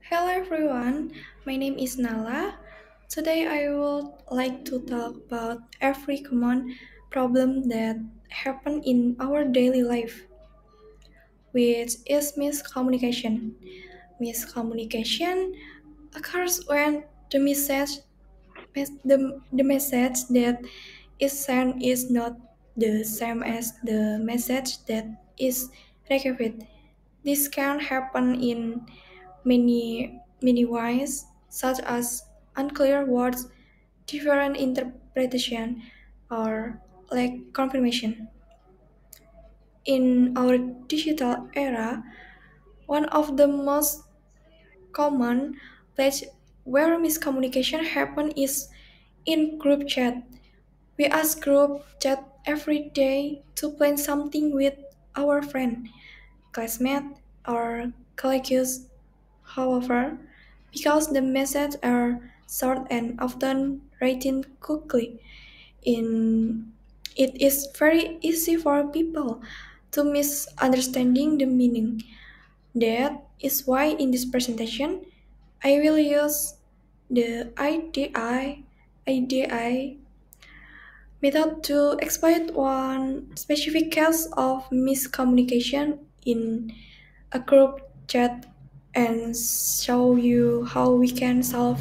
Hello everyone, my name is Nala. Today I would like to talk about every common problem that happen in our daily life, which is miscommunication. Miscommunication occurs when the message that is sent is not the same as the message that is received. This can happen in many ways, such as unclear words, different interpretation, or lack confirmation. In our digital era, one of the most common places where miscommunication happen is in group chat. We ask group chat every day to plan something with our friend, classmate, or colleagues. However, because the messages are short and often written quickly, in it is very easy for people to misunderstanding the meaning. That is why in this presentation I will use the IDI method to explain one specific case of miscommunication in a group chat and show you how we can solve.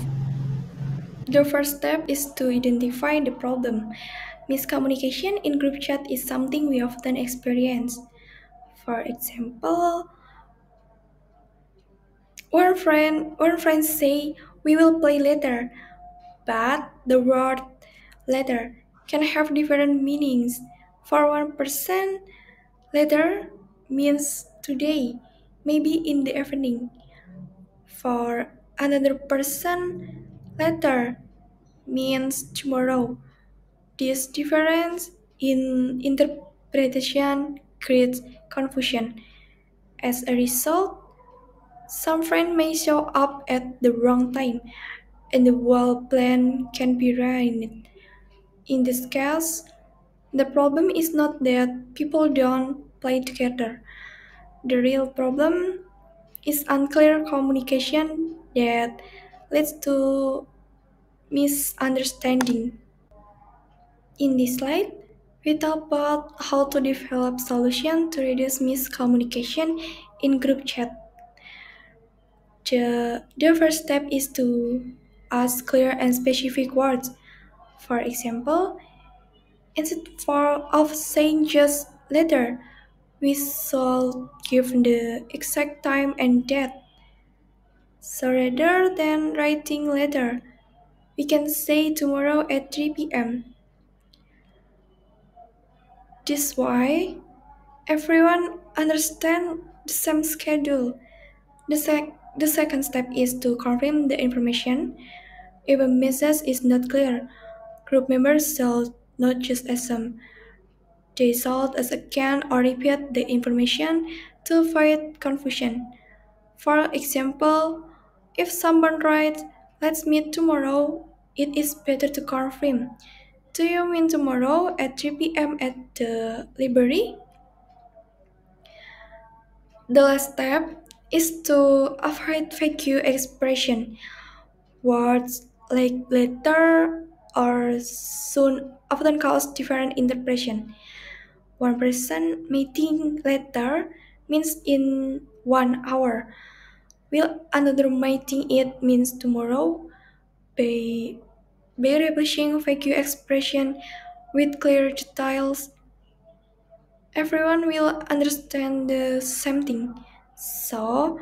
The first step is to identify the problem. Miscommunication in group chat is something we often experience. For example, one friend say we will play later, but the word later can have different meanings. For one person, later means today, maybe in the evening. For another person, later means tomorrow. This difference in interpretation creates confusion. As a result, some friend may show up at the wrong time and the whole plan can be ruined. In this case, the problem is not that people don't play together. The real problem is unclear communication that leads to misunderstanding. In this slide, we talk about how to develop solutions to reduce miscommunication in group chat. The first step is to ask clear and specific words. For example, of saying just later, we should give the exact time and date. So rather than writing later, we can say tomorrow at 3 p.m. This way, everyone understands the same schedule. The second step is to confirm the information. If a message is not clear, group members should not just assume. They should ask again or repeat the information to avoid confusion. For example, if someone writes, "Let's meet tomorrow," it is better to confirm. "Do you mean tomorrow at 3 p.m. at the library?" The last step is to avoid vague expression. Words like later or soon often cause different interpretation. One person may think later means in 1 hour, while another might think it means tomorrow. By, by replacing vague expression with clear details, everyone will understand the same thing. So,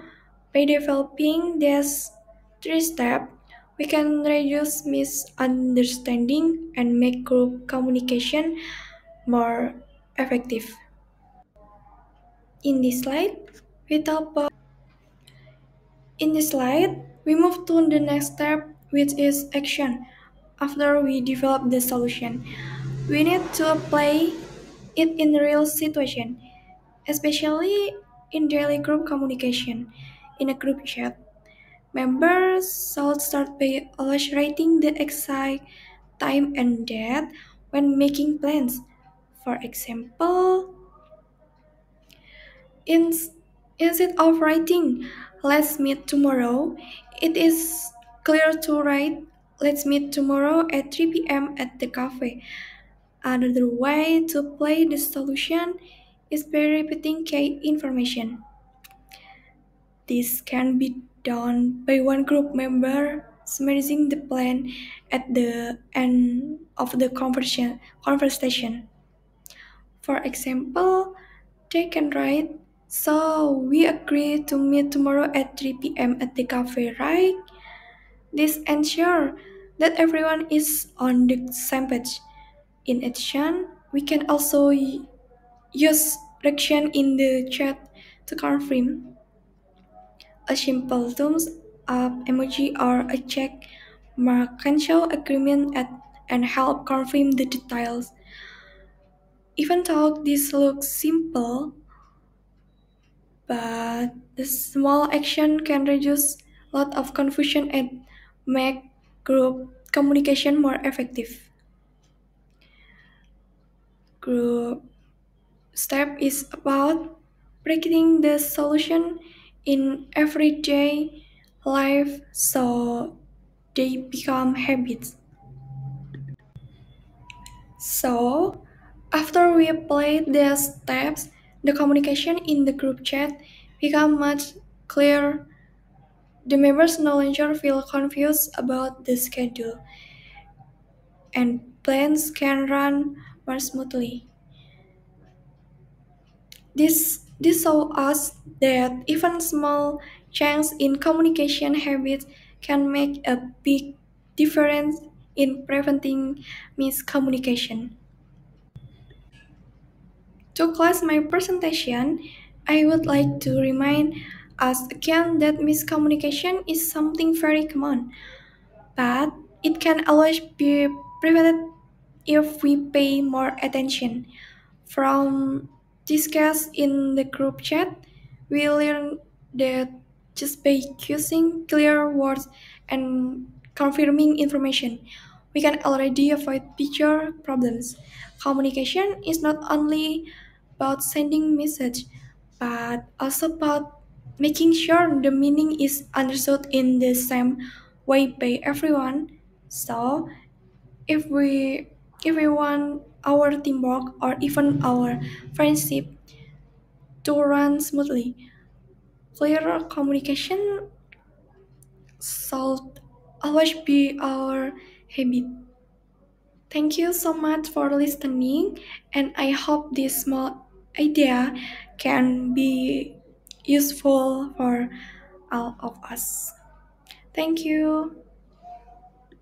by developing these three steps, we can reduce misunderstanding and make group communication more effective. In this slide, we talk about in this slide, we move to the next step, which is action. After we develop the solution, we need to apply it in real situation, especially in daily group communication. In a group chat, members should start by always writing the exact time and date when making plans. For example, in Instead of writing, let's meet tomorrow, it is clear to write, let's meet tomorrow at 3 p.m. at the cafe. Another way to play this solution is by repeating key information. This can be done by one group member summarizing the plan at the end of the conversation. For example, they can write, "So we agree to meet tomorrow at 3 p.m. at the cafe, right?" This ensures that everyone is on the same page. In addition, we can also use reaction in the chat to confirm. A simple thumbs up emoji or a check mark can show agreement and help confirm the details. Even though this looks simple, but the small action can reduce a lot of confusion and make group communication more effective. Group step is about breaking the solution in everyday life so they become habits. So, after we apply the steps, the communication in the group chat become much clearer. The members no longer feel confused about the schedule, and plans can run more smoothly. This shows us that even small changes in communication habits can make a big difference in preventing miscommunication. To close my presentation, I would like to remind us again that miscommunication is something very common, but it can always be prevented if we pay more attention. From discuss in the group chat, we learned that just by using clear words and confirming information, we can already avoid future problems. Communication is not only about sending message, but also about making sure the meaning is understood in the same way by everyone. So, if we if we want our teamwork or even our friendship to run smoothly, clear communication should always be our habit. Thank you so much for listening, and I hope this small idea can be useful for all of us. Thank you.